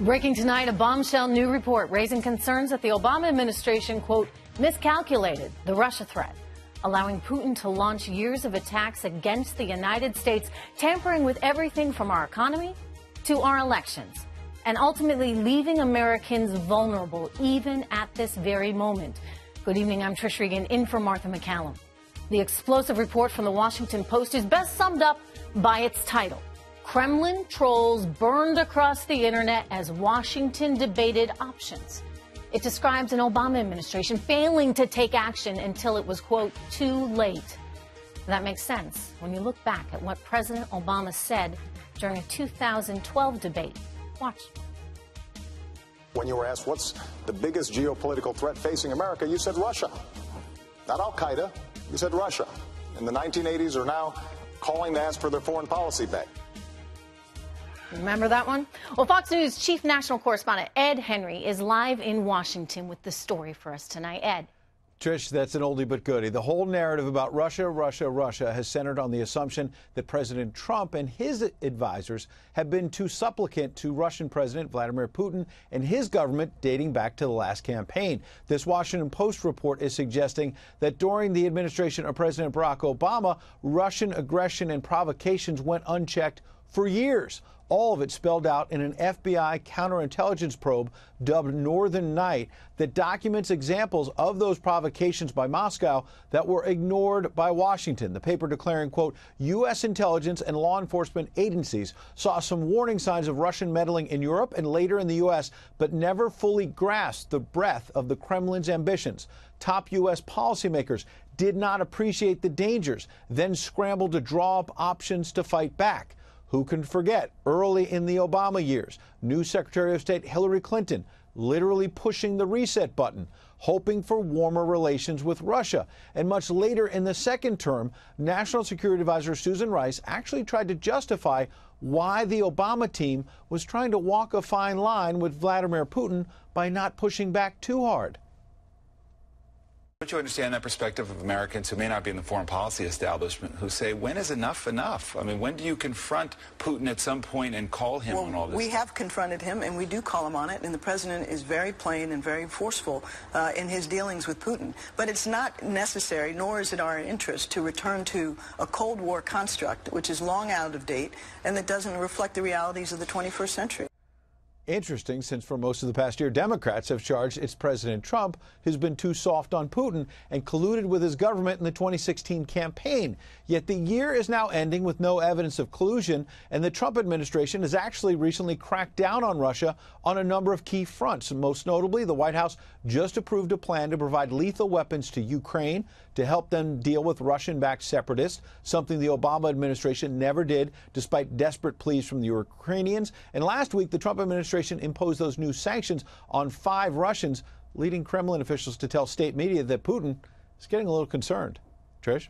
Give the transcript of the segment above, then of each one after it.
Breaking tonight, a bombshell new report raising concerns that the Obama administration, quote, miscalculated the Russia threat, allowing Putin to launch years of attacks against the United States, tampering with everything from our economy to our elections, and ultimately leaving Americans vulnerable even at this very moment. Good evening, I'm Trish Regan, in for Martha McCallum. The explosive report from the Washington Post is best summed up by its title: Kremlin trolls burned across the internet as Washington debated options. It describes an Obama administration failing to take action until it was, quote, too late. That makes sense when you look back at what President Obama said during a 2012 debate. Watch. When you were asked what's the biggest geopolitical threat facing America, you said Russia. Not Al-Qaeda, you said Russia. In the 1980s are now calling to ask for their foreign policy back. Remember that one? Well, Fox News chief national correspondent Ed Henry is live in Washington with the story for us tonight. Ed. Trish, that's an oldie but goodie. The whole narrative about Russia has centered on the assumption that President Trump and his advisors have been too supplicant to Russian President Vladimir Putin and his government dating back to the last campaign. This Washington Post report is suggesting that during the administration of President Barack Obama, Russian aggression and provocations went unchecked for years. All of it spelled out in an FBI counterintelligence probe dubbed Northern Night that documents examples of those provocations by Moscow that were ignored by Washington. The paper declaring, quote, U.S. intelligence and law enforcement agencies saw some warning signs of Russian meddling in Europe and later in the U.S., but never fully grasped the breadth of the Kremlin's ambitions. Top U.S. policymakers did not appreciate the dangers, then scrambled to draw up options to fight back. Who can forget early in the Obama years, new Secretary of State Hillary Clinton literally pushing the reset button, hoping for warmer relations with Russia. And much later in the second term, National Security Advisor Susan Rice actually tried to justify why the Obama team was trying to walk a fine line with Vladimir Putin by not pushing back too hard. Don't you understand that perspective of Americans who may not be in the foreign policy establishment who say, when is enough enough? I mean, when do you confront Putin at some point and call him on all this we stuff? have confronted him, and we do call him on it, and the president is very plain and very forceful in his dealings with Putin. But it's not necessary, nor is it our interest, to return to a Cold War construct, which is long out of date and that doesn't reflect the realities of the 21st century. Interesting, since for most of the past year, Democrats have charged it's President Trump who's been too soft on Putin and colluded with his government in the 2016 campaign. Yet the year is now ending with no evidence of collusion, and the Trump administration has actually recently cracked down on Russia on a number of key fronts. Most notably, the White House just approved a plan to provide lethal weapons to Ukraine to help them deal with Russian-backed separatists, something the Obama administration never did, despite desperate pleas from the Ukrainians. And last week, the Trump administration imposed those new sanctions on 5 Russians, leading Kremlin officials to tell state media that Putin is getting a little concerned. Trish?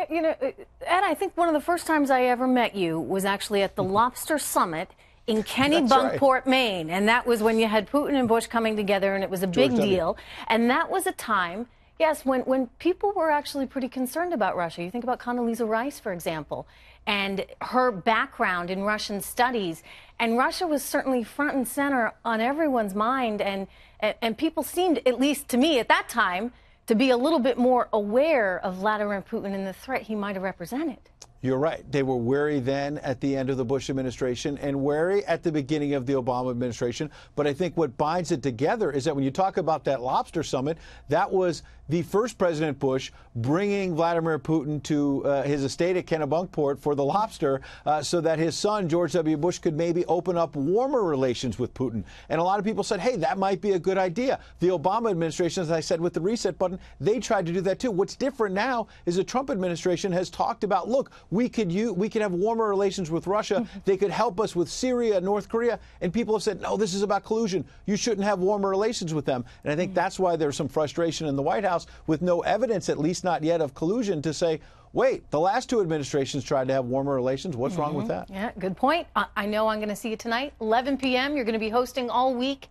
You know, Ed, I think one of the first times I ever met you was actually at the Lobster Summit in Kennebunkport, Maine. And that was when you had Putin and Bush coming together, and it was a big deal. And that was a time, yes, when people were actually pretty concerned about Russia. You think about Condoleezza Rice, for example, and her background in Russian studies. And Russia was certainly front and center on everyone's mind. And people seemed, at least to me at that time, to be a little bit more aware of Vladimir Putin and the threat he might have represented. You're right. They were wary then at the end of the Bush administration and wary at the beginning of the Obama administration. But I think what binds it together is that when you talk about that Lobster Summit, that was the first President Bush bringing Vladimir Putin to his estate at Kennebunkport for the lobster so that his son, George W. Bush, could maybe open up warmer relations with Putin. And a lot of people said, hey, that might be a good idea. The Obama administration, as I said, with the reset button, they tried to do that too. What's different now is the Trump administration has talked about, look, we could have warmer relations with Russia. They could help us with Syria, North Korea. And people have said, no, this is about collusion. You shouldn't have warmer relations with them. And I think that's why there's some frustration in the White House with no evidence, at least not yet, of collusion to say, wait, the last 2 administrations tried to have warmer relations. What's wrong with that? Yeah, good point. I know I'm going to see you tonight, 11 p.m. You're going to be hosting all week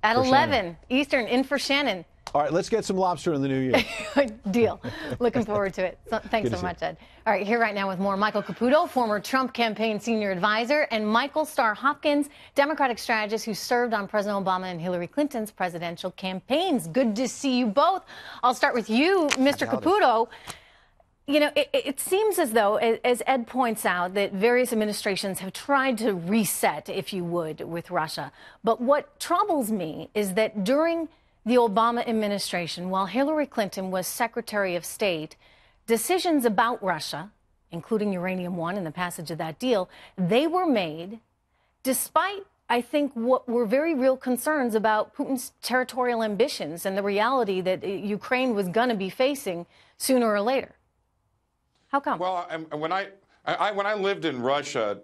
at 11 Eastern, in for Shannon. All right, let's get some lobster in the new year. Deal. Looking forward to it. Thanks so much, Ed. All right, here right now with more Michael Caputo, former Trump campaign senior advisor, and Michael Starr Hopkins, Democratic strategist who served on President Obama and Hillary Clinton's presidential campaigns. Good to see you both. I'll start with you, Mr. Caputo. You know, it seems as though, as Ed points out, that various administrations have tried to reset, if you would, with Russia. But what troubles me is that during the Obama administration, while Hillary Clinton was Secretary of State, decisions about Russia, including Uranium One and the passage of that deal, they were made despite, I think, what were very real concerns about Putin's territorial ambitions and the reality that Ukraine was going to be facing sooner or later. How come? Well, when I lived in Russia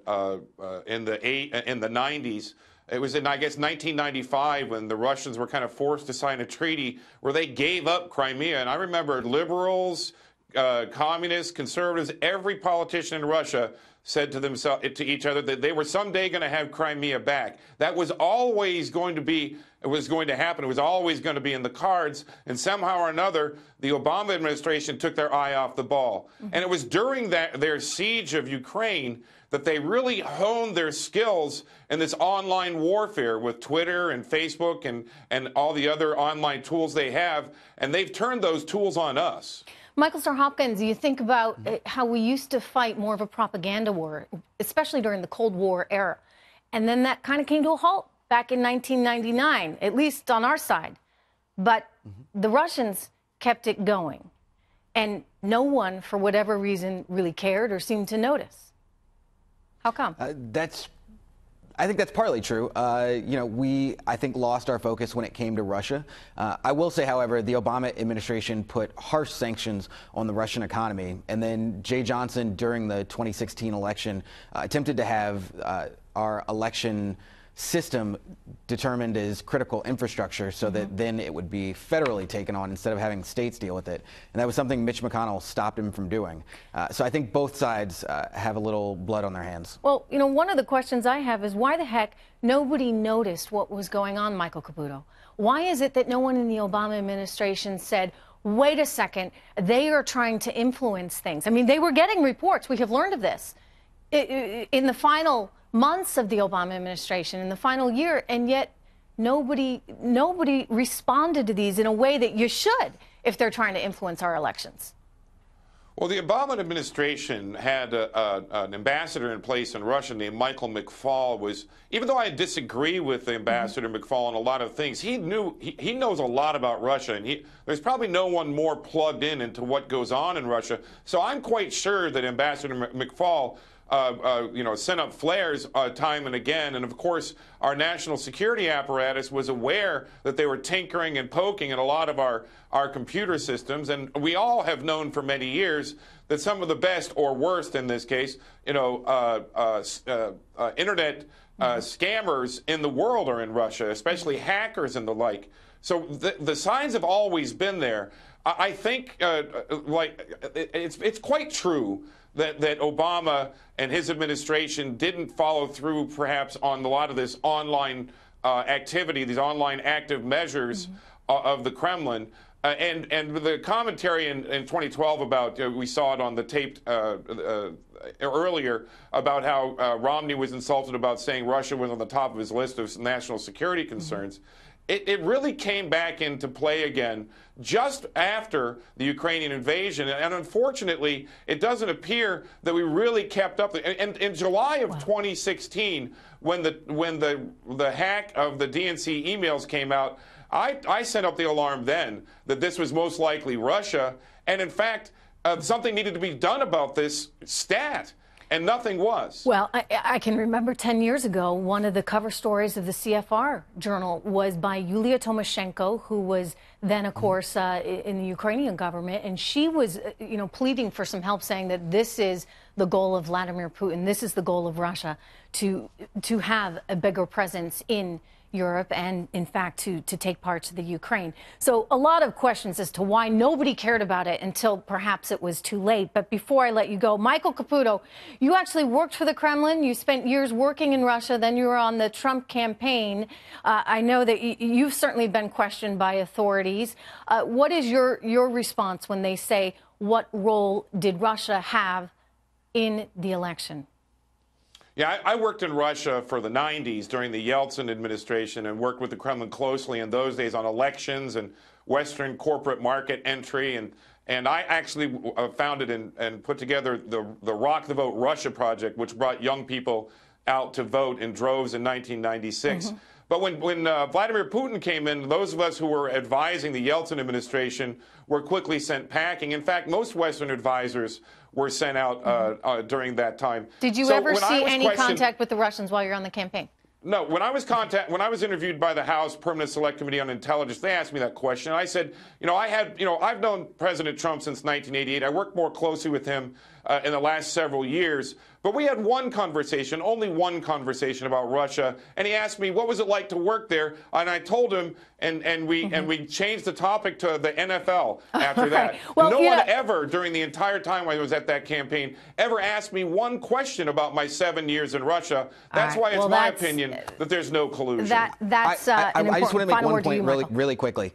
in the 90s, it was in, I guess, 1995 when the Russians were kind of forced to sign a treaty where they gave up Crimea. And I remember liberals, communists, conservatives, every politician in Russia said to themselves, to each other, that they were someday going to have Crimea back. That was always going to be, it was going to happen. It was always going to be in the cards. And somehow or another, the Obama administration took their eye off the ball. And it was during their siege of Ukraine that they really honed their skills in this online warfare with Twitter and Facebook and all the other online tools they have. And they've turned those tools on us. Michael Starr Hopkins, you think about how we used to fight more of a propaganda war, especially during the Cold War era. And then that kind of came to a halt back in 1999, at least on our side. But the Russians kept it going. And no one, for whatever reason, really cared or seemed to notice. How come? I think that's partly true. You know, we, I think, lost our focus when it came to Russia. I will say, however, the Obama administration put harsh sanctions on the Russian economy. And then Jay Johnson, during the 2016 election, attempted to have our election system determined as critical infrastructure so that then it would be federally taken on instead of having states deal with it. And that was something Mitch McConnell stopped him from doing. So I think both sides have a little blood on their hands. Well, you know, one of the questions I have is why the heck nobody noticed what was going on, Michael Caputo? Why is it that no one in the Obama administration said, wait a second, they are trying to influence things? I mean, they were getting reports. We have learned of this in the final months of the Obama administration, in the final year, and yet nobody responded to these in a way that you should if they're trying to influence our elections. Well, the Obama administration had an ambassador in place in Russia named Michael McFaul. Even though I disagree with the ambassador McFaul on a lot of things, he knows a lot about Russia, and there's probably no one more plugged into what goes on in Russia. So I'm quite sure that Ambassador McFaul you know, sent up flares time and again. And of course, our national security apparatus was aware that they were tinkering and poking at a lot of our computer systems. And we all have known for many years that some of the best, or worst in this case, you know, internet scammers in the world are in Russia, especially hackers and the like. So the signs have always been there. I think it's quite true that Obama and his administration didn't follow through perhaps on a lot of this online activity, these online active measures of the Kremlin. And the commentary in 2012 about, we saw it on the tape earlier, about how Romney was insulted about saying Russia was on the top of his list of national security concerns. It really came back into play again just after the Ukrainian invasion. And unfortunately, it doesn't appear that we really kept up. And in July of 2016, when the hack of the DNC emails came out, I sent up the alarm then that this was most likely Russia. And in fact, something needed to be done about this stat. And nothing was. Well, I can remember 10 years ago, one of the cover stories of the CFR journal was by Yulia Tymoshenko, who was then, of course, in the Ukrainian government. And she was, you know, pleading for some help, saying that this is the goal of Vladimir Putin. This is the goal of Russia, to have a bigger presence in Europe and, in fact, to take parts of the Ukraine. So a lot of questions as to why nobody cared about it until perhaps it was too late. But before I let you go, Michael Caputo, you actually worked for the Kremlin. You spent years working in Russia. Then you were on the Trump campaign. I know that you've certainly been questioned by authorities. What is your response when they say, what role did Russia have in the election? Yeah, I worked in Russia for the 90s during the Yeltsin administration and worked with the Kremlin closely in those days on elections and Western corporate market entry. And I actually founded and put together the Rock the Vote Russia project, which brought young people out to vote in droves in 1996. Mm-hmm. But when Vladimir Putin came in, those of us who were advising the Yeltsin administration were quickly sent packing. In fact, most Western advisors were sent out during that time. Did you ever see any contact with the Russians while you're on the campaign? No. When I was interviewed by the House Permanent Select Committee on Intelligence, they asked me that question. I said, I've known President Trump since 1988. I worked more closely with him in the last several years. But we had one conversation, only one conversation about Russia. And he asked me, what was it like to work there? And I told him, and we changed the topic to the NFL after that. Well, no one ever, during the entire time I was at that campaign, ever asked me one question about my 7 years in Russia. That's why it's my opinion that there's no collusion. That's an important I just want to make one point really quickly.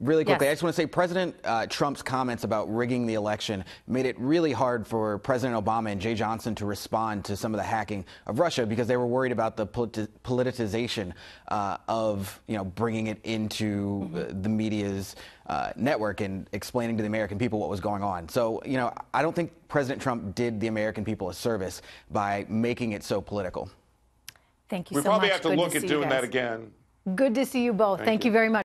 Really quickly, yes. I just want to say President Trump's comments about rigging the election made it really hard for President Obama and Jay Johnson to respond to some of the hacking of Russia because they were worried about the politicization of, bringing it into the media's network and explaining to the American people what was going on. So, I don't think President Trump did the American people a service by making it so political. Thank you so much. We probably have to look at doing that again. Good to see you both. Thank you very much.